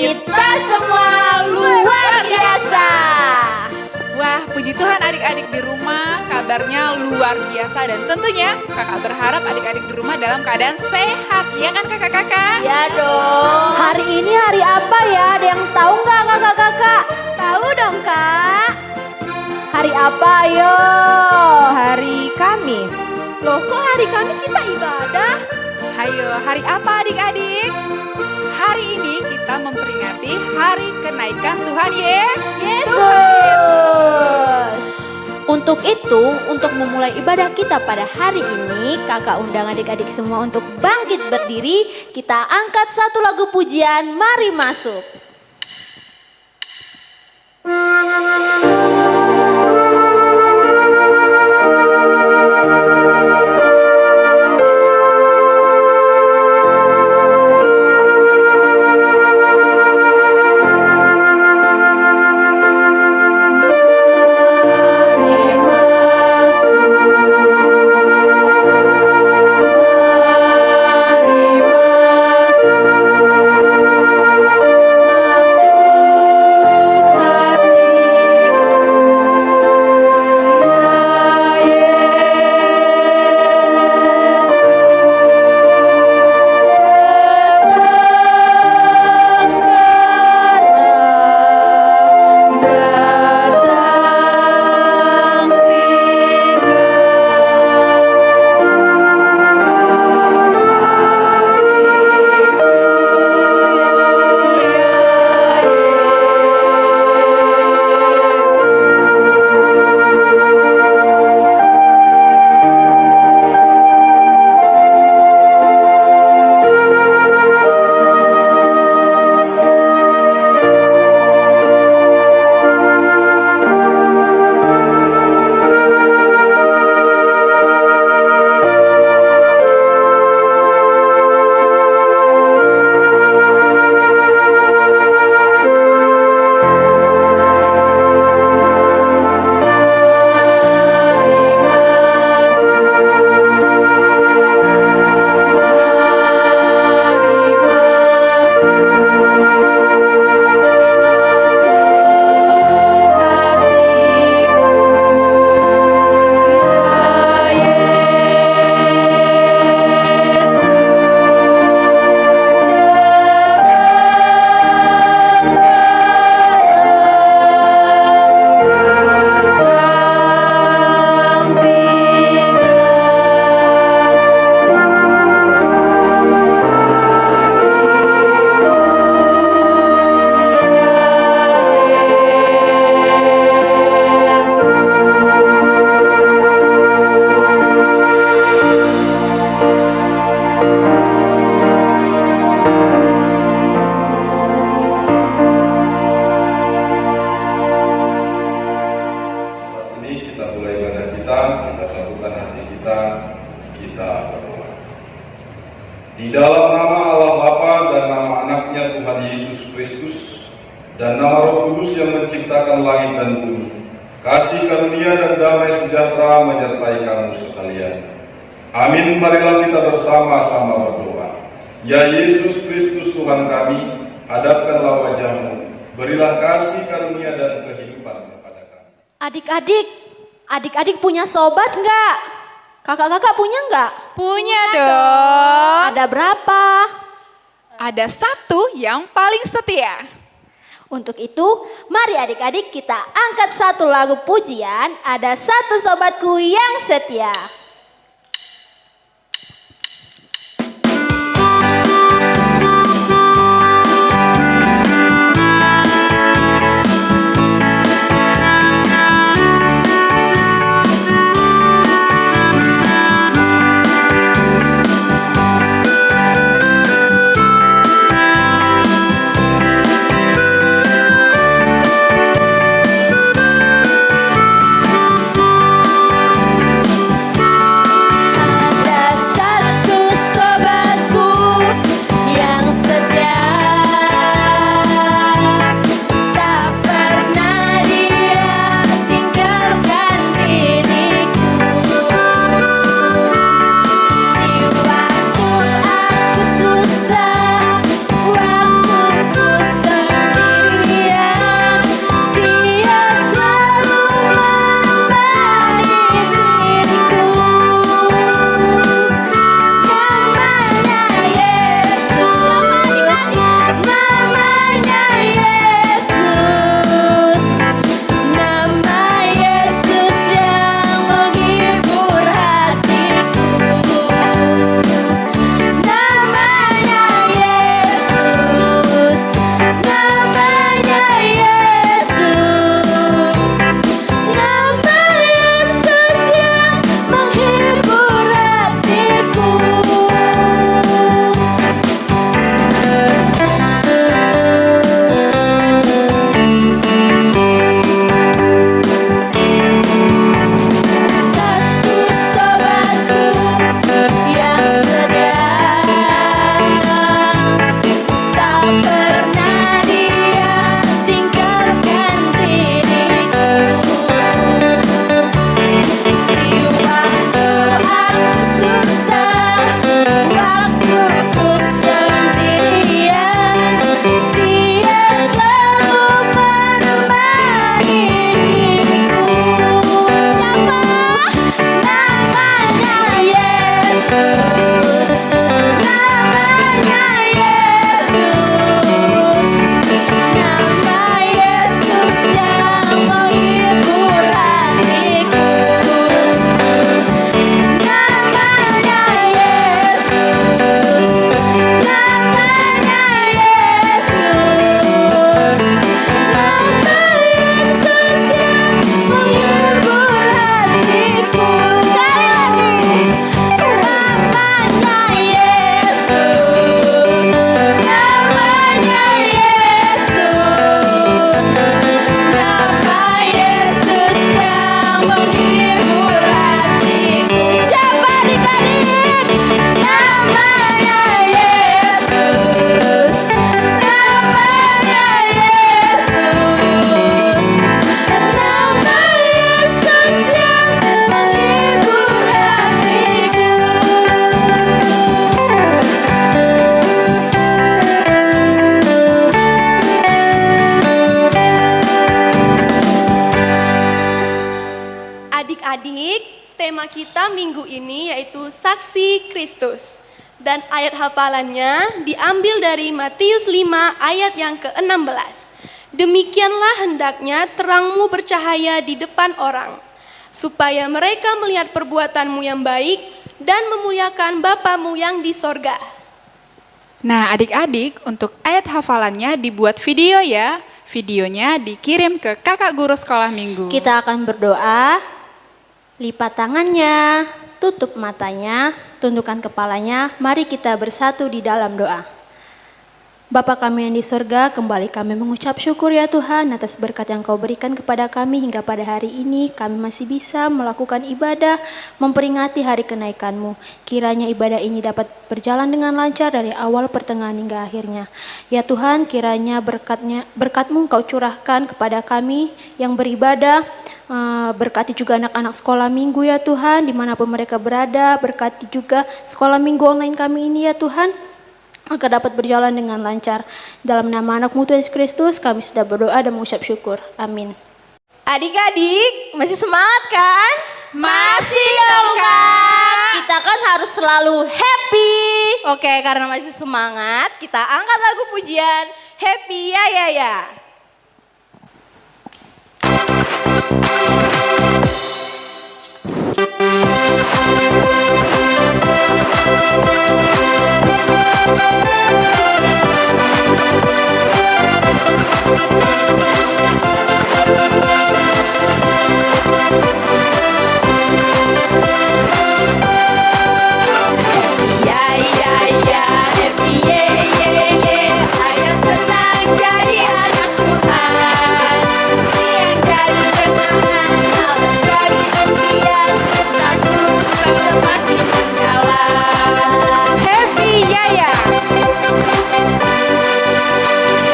Kita semua luar biasa. Wah, puji Tuhan adik-adik di rumah kabarnya luar biasa. Dan tentunya kakak berharap adik-adik di rumah dalam keadaan sehat. Ya kan kakak-kakak? Ya dong. Hari ini hari apa ya? Ada yang tahu nggak kakak-kakak? Tahu dong kak. Hari apa ayo? Hari Kamis. Loh kok hari Kamis kita ibadah? Hayo, hari apa adik-adik? Hari ini kita memperingati hari kenaikan Tuhan Yesus. Untuk itu, untuk memulai ibadah kita pada hari ini, kakak undang adik-adik semua untuk bangkit berdiri. Kita angkat satu lagu pujian, mari masuk. Di dalam nama Allah Bapa dan nama anaknya Tuhan Yesus Kristus dan nama Roh Kudus yang menciptakan langit dan bumi, kasih karunia dan damai sejahtera menyertai kamu sekalian. Amin. Marilah kita bersama-sama berdoa. Ya Yesus Kristus Tuhan kami, hadapkanlah wajah-Mu, berilah kasih karunia dan kehidupan kepada kami. Adik-adik punya sobat nggak? Kakak-kakak punya nggak? Punya dong. Ada berapa? Ada satu yang paling setia. Untuk itu, mari adik-adik kita angkat satu lagu pujian. Ada satu sobatku yang setia. minggu ini yaitu Saksi Kristus. Dan ayat hafalannya diambil dari Matius 5 ayat yang ke-16. Demikianlah hendaknya terangmu bercahaya di depan orang, supaya mereka melihat perbuatanmu yang baik dan memuliakan Bapamu yang di sorga. Nah adik-adik, untuk ayat hafalannya dibuat video ya. Videonya dikirim ke kakak guru sekolah minggu. Kita akan berdoa, lipat tangannya, tutup matanya, tundukkan kepalanya, mari kita bersatu di dalam doa. Bapa kami yang di sorga, kembali kami mengucap syukur ya Tuhan atas berkat yang Kau berikan kepada kami hingga pada hari ini. Kami masih bisa melakukan ibadah, memperingati hari kenaikan-Mu. Kiranya ibadah ini dapat berjalan dengan lancar dari awal, pertengahan hingga akhirnya. Ya Tuhan, kiranya berkat-Mu Kau curahkan kepada kami yang beribadah. Berkati juga anak-anak sekolah minggu ya Tuhan, dimanapun mereka berada. Berkati juga sekolah minggu online kami ini ya Tuhan, agar dapat berjalan dengan lancar. Dalam nama anak-Mu Tuhan Yesus Kristus, kami sudah berdoa dan mengucap syukur. Amin. Adik-adik, masih semangat kan? Masih dong Kak. Kita kan harus selalu happy. Oke, karena masih semangat, kita angkat lagu pujian Happy Ya Ya Ya. Ya ya ya, happy ye ye ye, saya senang jadi anak Tuhan. Siang jadi kenangan, malam jadi impian, cintaku semakin mendalam. Happy ya ya.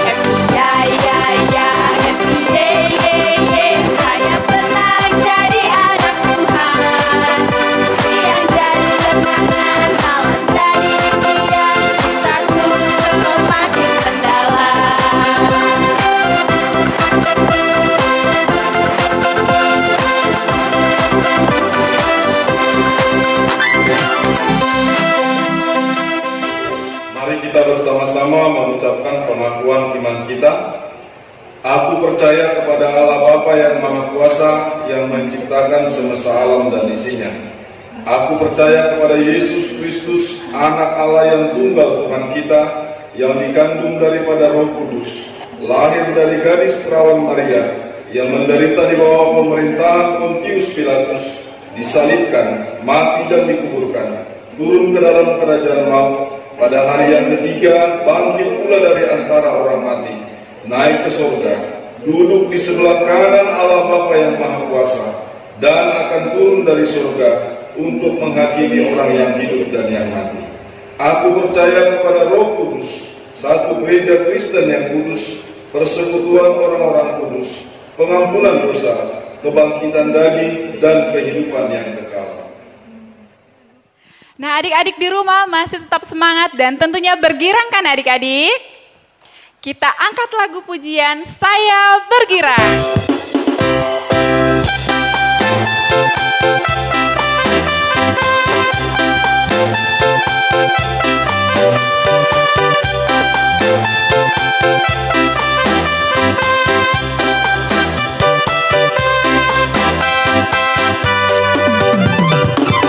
Happy ya ya ya, happy ye ye ye, saya senang jadi anak Tuhan. Siang jadi kenangan, malam jadi impian, cintaku semakin mendalam. Mari kita bersama-sama mengucapkan pengakuan iman kita. Aku percaya kepada Allah Bapa yang Maha Kuasa yang menciptakan semesta alam dan isinya. Aku percaya kepada Yesus Kristus, anak Allah yang tunggal Tuhan kita, yang dikandung daripada Roh Kudus, lahir dari gadis perawan Maria, yang menderita di bawah pemerintahan Pontius Pilatus, disalibkan, mati dan dikuburkan, turun ke dalam kerajaan maut, pada hari yang ketiga bangkit pula dari antara orang mati, naik ke surga, duduk di sebelah kanan Allah Bapa yang Maha Kuasa, dan akan turun dari surga untuk menghakimi orang yang hidup dan yang mati. Aku percaya kepada Roh Kudus, satu gereja Kristen yang kudus, persekutuan orang-orang kudus, pengampunan dosa, kebangkitan daging, dan kehidupan yang kekal. Nah adik-adik di rumah masih tetap semangat dan tentunya bergirang kan adik-adik? Kita angkat lagu pujian Saya Bergirang.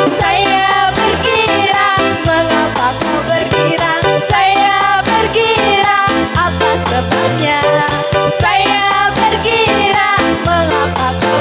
Saya bergirang, mengapa kau bergirang? Saya bergirang, apa sebabnya? Saya bergirang, mengapa kau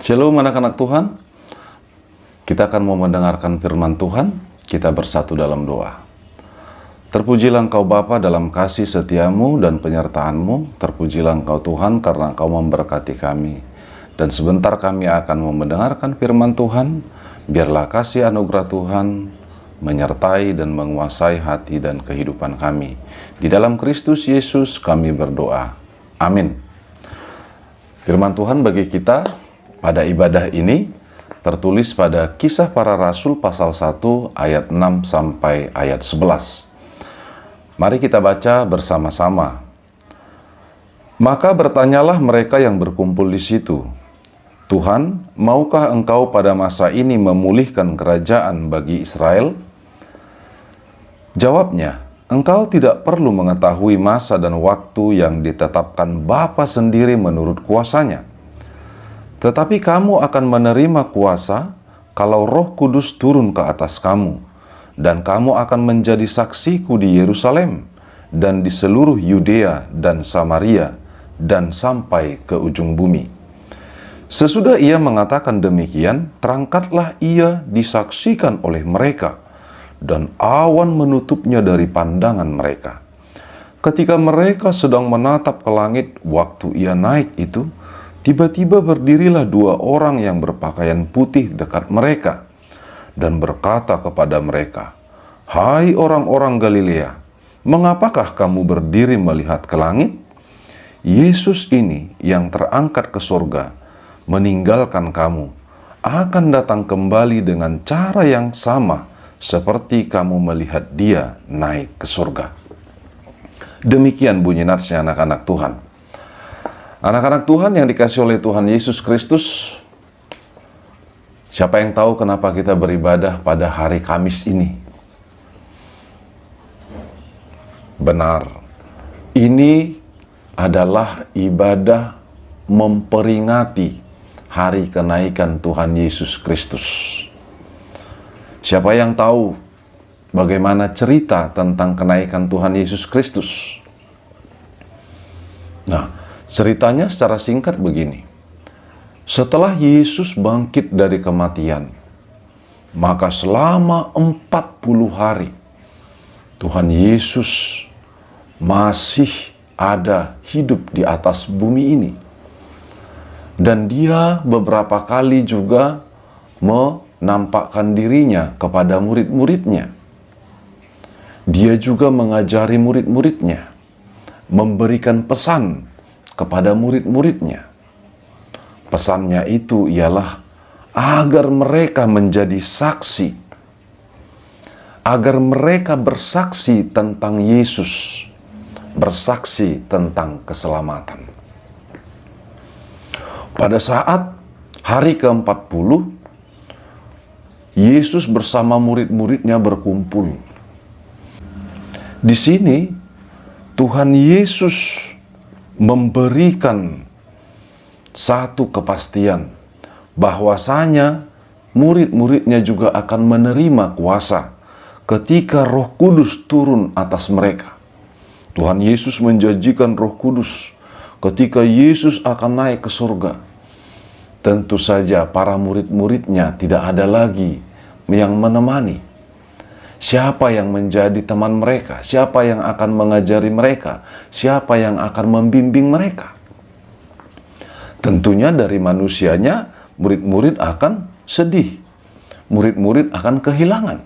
Shalom anak-anak Tuhan. Kita akan mau mendengarkan firman Tuhan. Kita bersatu dalam doa. Terpujilah Engkau Bapa dalam kasih setiamu dan penyertaan-Mu. Terpujilah Engkau Tuhan karena Engkau memberkati kami. Dan sebentar kami akan mau mendengarkan firman Tuhan. Biarlah kasih anugerah Tuhan menyertai dan menguasai hati dan kehidupan kami. Di dalam Kristus Yesus kami berdoa. Amin. Firman Tuhan bagi kita pada ibadah ini tertulis pada Kisah Para Rasul pasal 1 ayat 6 sampai ayat 11. Mari kita baca bersama-sama. Maka bertanyalah mereka yang berkumpul di situ, Tuhan, maukah Engkau pada masa ini memulihkan kerajaan bagi Israel? Jawabnya, Engkau tidak perlu mengetahui masa dan waktu yang ditetapkan Bapa sendiri menurut kuasanya. Tetapi kamu akan menerima kuasa kalau Roh Kudus turun ke atas kamu, dan kamu akan menjadi saksiku di Yerusalem dan di seluruh Yudea dan Samaria dan sampai ke ujung bumi. Sesudah ia mengatakan demikian, terangkatlah ia disaksikan oleh mereka, dan awan menutupnya dari pandangan mereka. Ketika mereka sedang menatap ke langit waktu ia naik itu, tiba-tiba berdirilah dua orang yang berpakaian putih dekat mereka dan berkata kepada mereka, "Hai orang-orang Galilea, mengapakah kamu berdiri melihat ke langit? Yesus ini yang terangkat ke surga, meninggalkan kamu, akan datang kembali dengan cara yang sama seperti kamu melihat dia naik ke surga." Demikian bunyi natsnya anak-anak Tuhan. Anak-anak Tuhan yang dikasihi oleh Tuhan Yesus Kristus, siapa yang tahu kenapa kita beribadah pada hari Kamis ini? Benar, ini adalah ibadah memperingati hari kenaikan Tuhan Yesus Kristus. Siapa yang tahu bagaimana cerita tentang kenaikan Tuhan Yesus Kristus? Nah, ceritanya secara singkat begini. Setelah Yesus bangkit dari kematian, maka selama 40 hari Tuhan Yesus masih ada hidup di atas bumi ini. Dan dia beberapa kali juga menampakkan dirinya kepada murid-muridnya. Dia juga mengajari murid-muridnya, memberikan pesan kepada murid-muridnya. Pesannya itu ialah agar mereka menjadi saksi, agar mereka bersaksi tentang Yesus, bersaksi tentang keselamatan. Pada saat hari ke-40, Yesus bersama murid-muridnya berkumpul. Di sini Tuhan Yesus memberikan satu kepastian bahwasanya murid-muridnya juga akan menerima kuasa ketika Roh Kudus turun atas mereka. Tuhan Yesus menjanjikan Roh Kudus ketika Yesus akan naik ke surga. Tentu saja para murid-muridnya tidak ada lagi yang menemani. Siapa yang menjadi teman mereka? Siapa yang akan mengajari mereka? Siapa yang akan membimbing mereka? Tentunya dari manusianya, murid-murid akan sedih. Murid-murid akan kehilangan.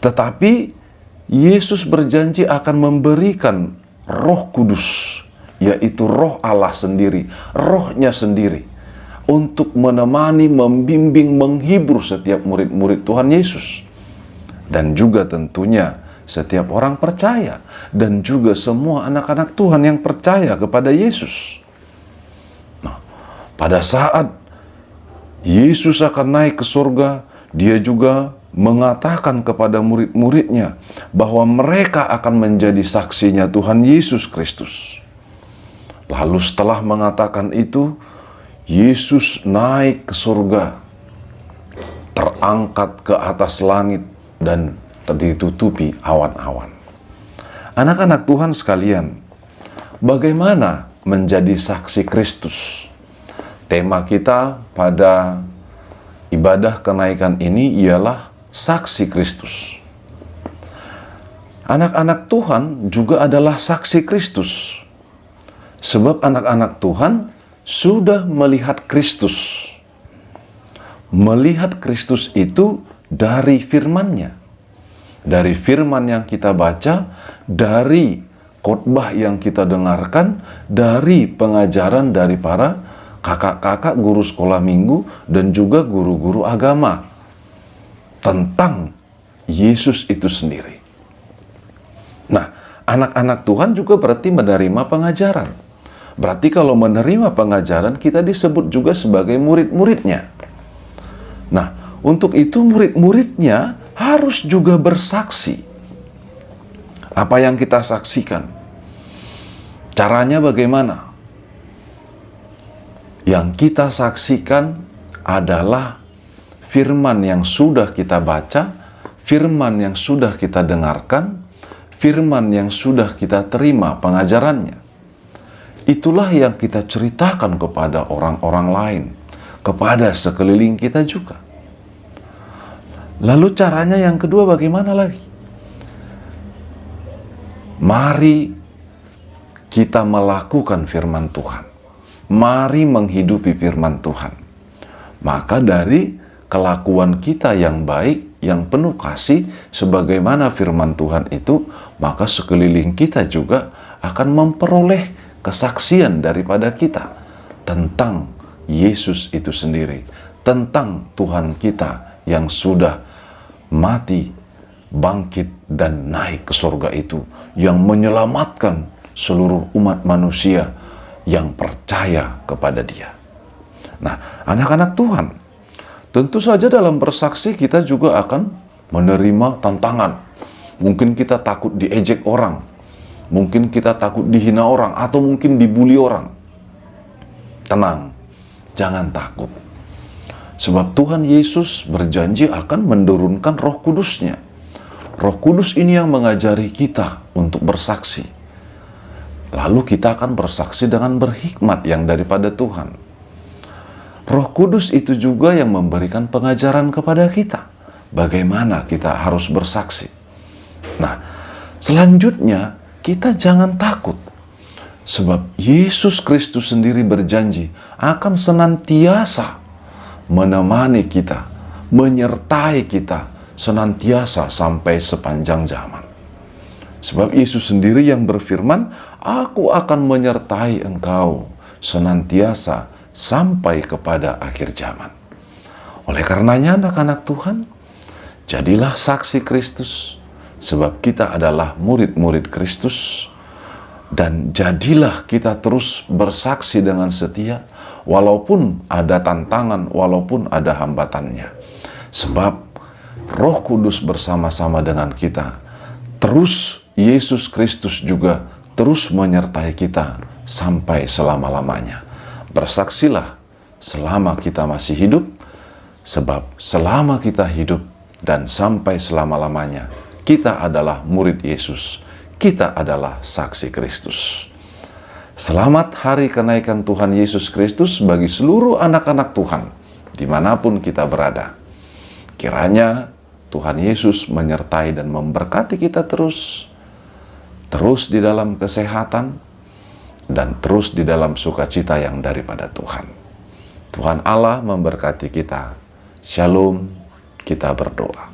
Tetapi Yesus berjanji akan memberikan Roh Kudus, yaitu Roh Allah sendiri, Rohnya sendiri, untuk menemani, membimbing, menghibur setiap murid-murid Tuhan Yesus. Dan juga tentunya setiap orang percaya, dan juga semua anak-anak Tuhan yang percaya kepada Yesus. Nah, pada saat Yesus akan naik ke surga, dia juga mengatakan kepada murid-muridnya bahwa mereka akan menjadi saksinya Tuhan Yesus Kristus. Lalu setelah mengatakan itu, Yesus naik ke surga, terangkat ke atas langit, dan ditutupi awan-awan. Anak-anak Tuhan sekalian, bagaimana menjadi saksi Kristus? Tema kita pada ibadah kenaikan ini ialah saksi Kristus. Anak-anak Tuhan juga adalah saksi Kristus. Sebab anak-anak Tuhan sudah melihat Kristus. Melihat Kristus itu dari firman-Nya. Dari firman yang kita baca, dari khotbah yang kita dengarkan, dari pengajaran dari para kakak-kakak guru sekolah minggu dan juga guru-guru agama tentang Yesus itu sendiri. Nah, anak-anak Tuhan juga berarti menerima pengajaran. Berarti kalau menerima pengajaran, kita disebut juga sebagai murid-muridnya. Nah, untuk itu murid-muridnya harus juga bersaksi. Apa yang kita saksikan? Caranya bagaimana? Yang kita saksikan adalah firman yang sudah kita baca, firman yang sudah kita dengarkan, firman yang sudah kita terima pengajarannya. Itulah yang kita ceritakan kepada orang-orang lain, kepada sekeliling kita juga. Lalu caranya yang kedua bagaimana lagi? Mari kita melakukan firman Tuhan. Mari menghidupi firman Tuhan. Maka dari kelakuan kita yang baik, yang penuh kasih, sebagaimana firman Tuhan itu, maka sekeliling kita juga akan memperoleh kesaksian daripada kita tentang Yesus itu sendiri, tentang Tuhan kita yang sudah mati, bangkit, dan naik ke surga itu, yang menyelamatkan seluruh umat manusia yang percaya kepada Dia. Nah, anak-anak Tuhan, tentu saja dalam bersaksi kita juga akan menerima tantangan. Mungkin kita takut diejek orang, mungkin kita takut dihina orang, atau mungkin dibully orang. Tenang, jangan takut. Sebab Tuhan Yesus berjanji akan menurunkan Roh Kudus-Nya. Roh Kudus ini yang mengajari kita untuk bersaksi. Lalu kita akan bersaksi dengan berhikmat yang daripada Tuhan. Roh Kudus itu juga yang memberikan pengajaran kepada kita. Bagaimana kita harus bersaksi. Nah, selanjutnya kita jangan takut. Sebab Yesus Kristus sendiri berjanji akan senantiasa menemani kita, menyertai kita senantiasa sampai sepanjang zaman. Sebab Yesus sendiri yang berfirman, "Aku akan menyertai engkau senantiasa sampai kepada akhir zaman." Oleh karenanya anak-anak Tuhan, jadilah saksi Kristus, sebab kita adalah murid-murid Kristus. Dan jadilah kita terus bersaksi dengan setia, walaupun ada tantangan, walaupun ada hambatannya. Sebab Roh Kudus bersama-sama dengan kita. Terus Yesus Kristus juga terus menyertai kita sampai selama-lamanya. Bersaksilah selama kita masih hidup, sebab selama kita hidup dan sampai selama-lamanya, kita adalah murid Yesus. Kita adalah saksi Kristus. Selamat hari kenaikan Tuhan Yesus Kristus bagi seluruh anak-anak Tuhan, dimanapun kita berada. Kiranya Tuhan Yesus menyertai dan memberkati kita terus di dalam kesehatan, dan terus di dalam sukacita yang daripada Tuhan. Tuhan Allah memberkati kita. Shalom, kita berdoa.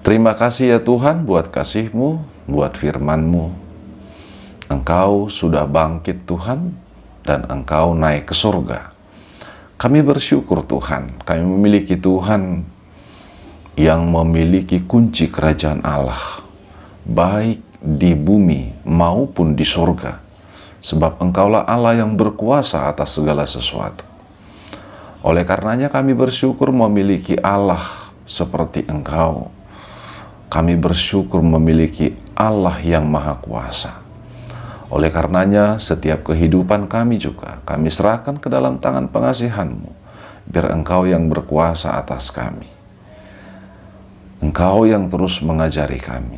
Terima kasih ya Tuhan buat kasih-Mu, buat firman-Mu. Engkau sudah bangkit Tuhan, dan Engkau naik ke surga. Kami bersyukur Tuhan, kami memiliki Tuhan yang memiliki kunci kerajaan Allah, baik di bumi maupun di surga. Sebab Engkaulah Allah yang berkuasa atas segala sesuatu. Oleh karenanya kami bersyukur memiliki Allah seperti Engkau. Kami bersyukur memiliki Allah yang Maha Kuasa. Oleh karenanya, setiap kehidupan kami juga, kami serahkan ke dalam tangan pengasihan-Mu, biar Engkau yang berkuasa atas kami. Engkau yang terus mengajari kami,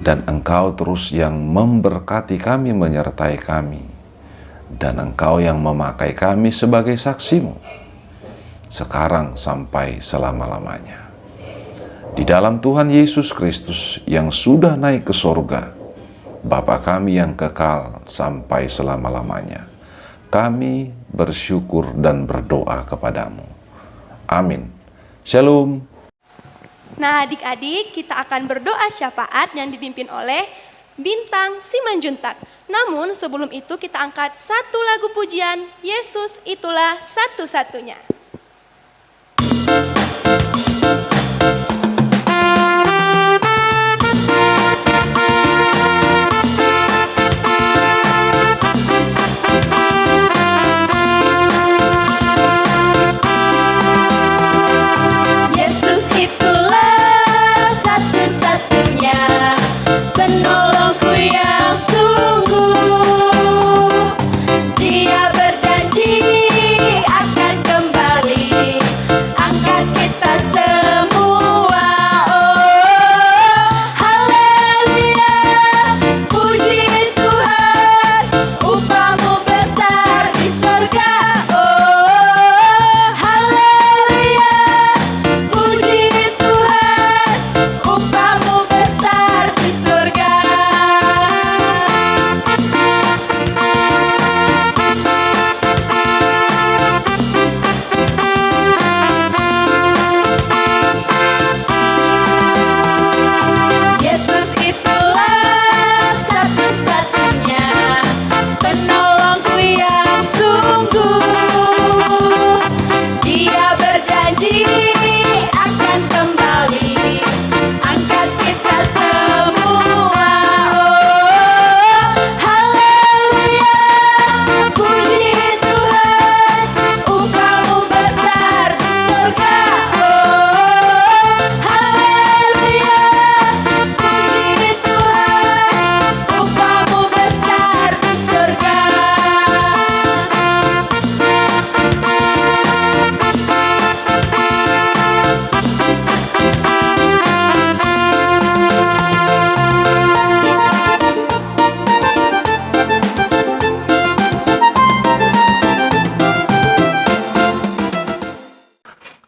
dan Engkau terus yang memberkati kami, menyertai kami, dan Engkau yang memakai kami sebagai saksi-Mu, sekarang sampai selama-lamanya. Di dalam Tuhan Yesus Kristus yang sudah naik ke sorga, Bapa kami yang kekal sampai selama-lamanya, kami bersyukur dan berdoa kepadamu. Amin. Shalom. Nah adik-adik, kita akan berdoa syafaat yang dipimpin oleh Bintang Simanjuntak. Namun sebelum itu kita angkat satu lagu pujian, Yesus itulah satu-satunya. Yesus itulah satu-satunya penolongku yang sungguh. Dia berjanji akan kembali angkat kita semua. Oh, haleluya, puji Tuhan, upahmu besar di surga. Oh, haleluya, puji Tuhan, upahmu besar di surga. Yesus itulah satu-satunya penolongku yang sungguh. Dia berjanji akan kembali angkat kita semua. Oh, haleluya, puji Tuhan, upahmu besar di surga. Oh, haleluya, puji Tuhan, upahmu besar di surga.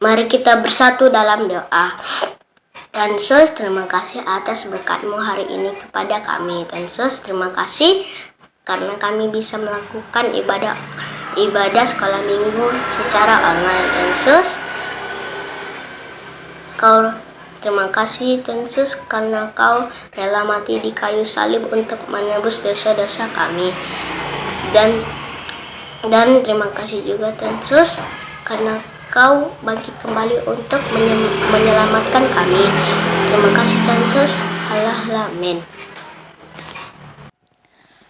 Mari kita bersatu dalam doa. Tuhan Yesus, terima kasih atas berkat-Mu hari ini kepada kami. Tuhan Yesus, terima kasih karena kami bisa melakukan ibadah sekolah minggu secara online. Tuhan Yesus, terima kasih Tuhan Yesus karena Kau rela mati di kayu salib untuk menebus dosa-dosa kami. Dan terima kasih juga Tuhan Yesus karena Kau bangkit kembali untuk menyelamatkan kami. Terima kasih Tuhan Yesus. Amin.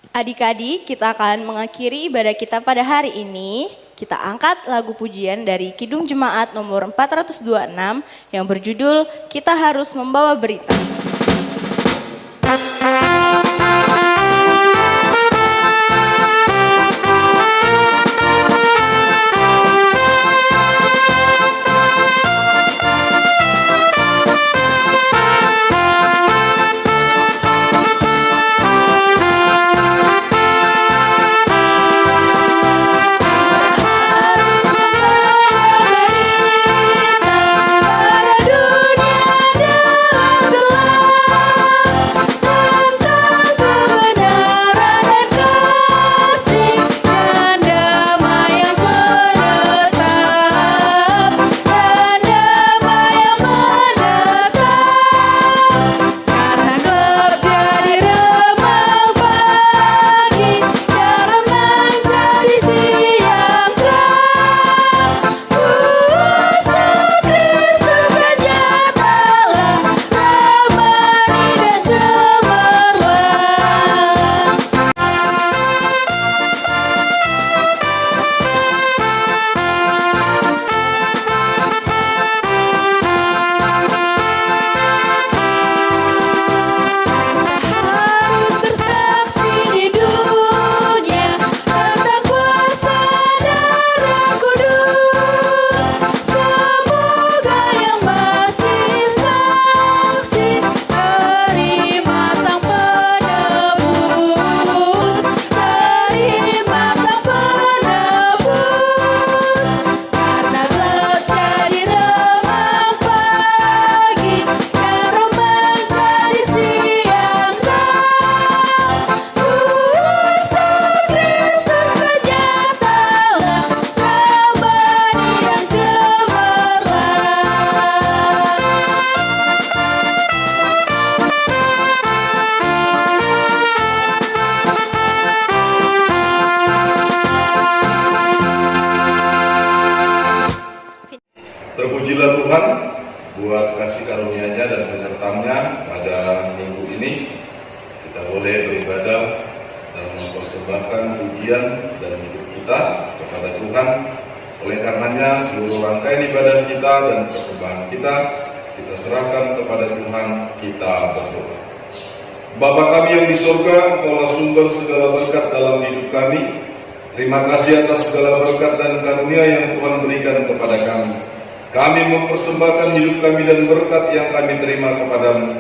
Adik-adik, kita akan mengakhiri ibadah kita pada hari ini. Kita angkat lagu pujian dari Kidung Jemaat nomor 426 yang berjudul Kita Harus Membawa Berita. Pada dunia dalam gelap, Terpujilah Tuhan buat kasih karunia-Nya dan penyertaan-Nya pada minggu ini. Kita boleh beribadah dan mempersembahkan pujian dan hidup kita kepada Tuhan. Oleh karenanya seluruh rangkaian ibadah kita dan persembahan kita serahkan kepada Tuhan. Kita berdoa. Bapa kami yang di surga, Engkaulah sumber segala berkat dalam hidup kami. Terima kasih atas segala berkat dan karunia yang Tuhan berikan kepada kami. Kami mempersembahkan hidup kami dan berkat yang kami terima kepadamu.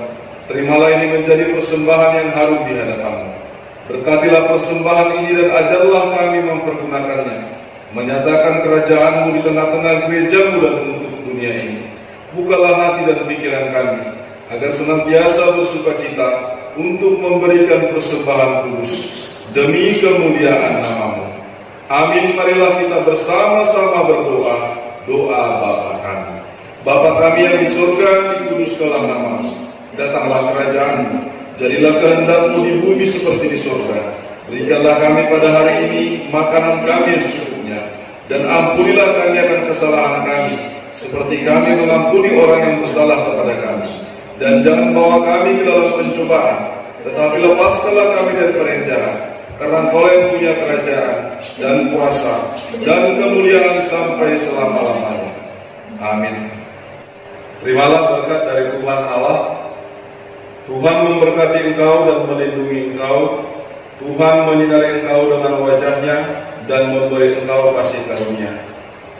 Terimalah ini menjadi persembahan yang harum di hadapan-Mu. Berkatilah persembahan ini dan ajarlah kami mempergunakannya, menyatakan kerajaan-Mu di tengah-tengah gereja-Mu dan untuk dunia ini. Bukalah hati dan pikiran kami, agar senantiasa bersukacita untuk memberikan persembahan kudus demi kemuliaan nama-Mu. Amin. Marilah kita bersama-sama berdoa, doa Bapa kami. Bapa kami yang di surga, dikuduskanlah nama-Mu. Datanglah kerajaan-Mu, jadilah kehendak-Mu di bumi seperti di surga. Berikanlah kami pada hari ini makanan kami yang secukupnya, dan ampunilah kami akan kesalahan kami, seperti kami mengampuni orang yang bersalah kepada kami. Dan jangan bawa kami ke dalam pencobaan, tetapi lepaskanlah kami dari yang jahat. Karena Engkau yang punya kerajaan dan kuasa dan kemuliaan sampai selama-lamanya. Amin. Terimalah berkat dari Tuhan Allah. Tuhan memberkati engkau dan melindungi engkau. Tuhan menyinari engkau dengan wajah-Nya dan memberi engkau kasih karunia.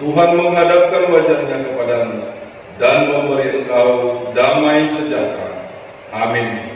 Tuhan menghadapkan wajah-Nya kepadamu dan memberi engkau damai sejahtera. Amin.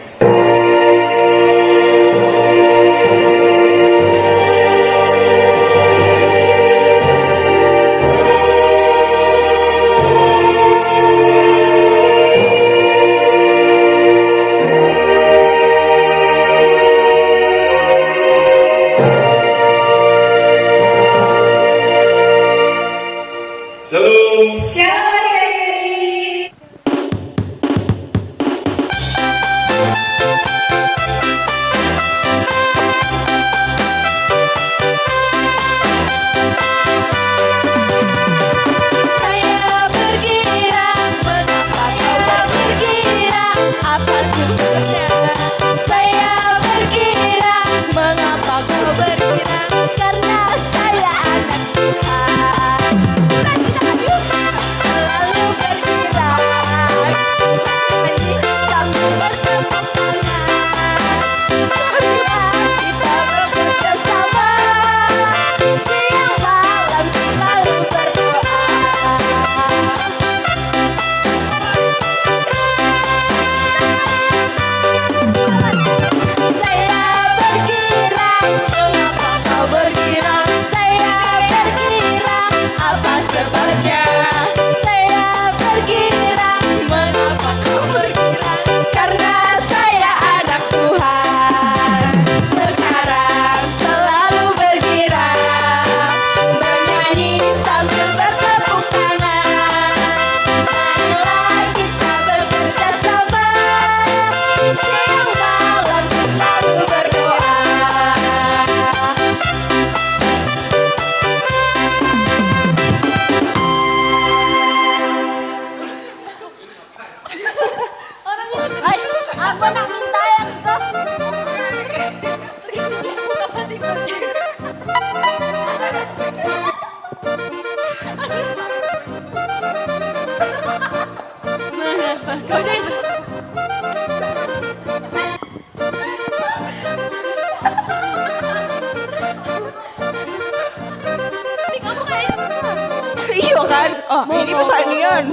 Iya kan? Oh, ini bisa nian.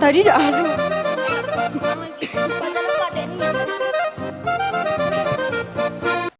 Tadi dah ada.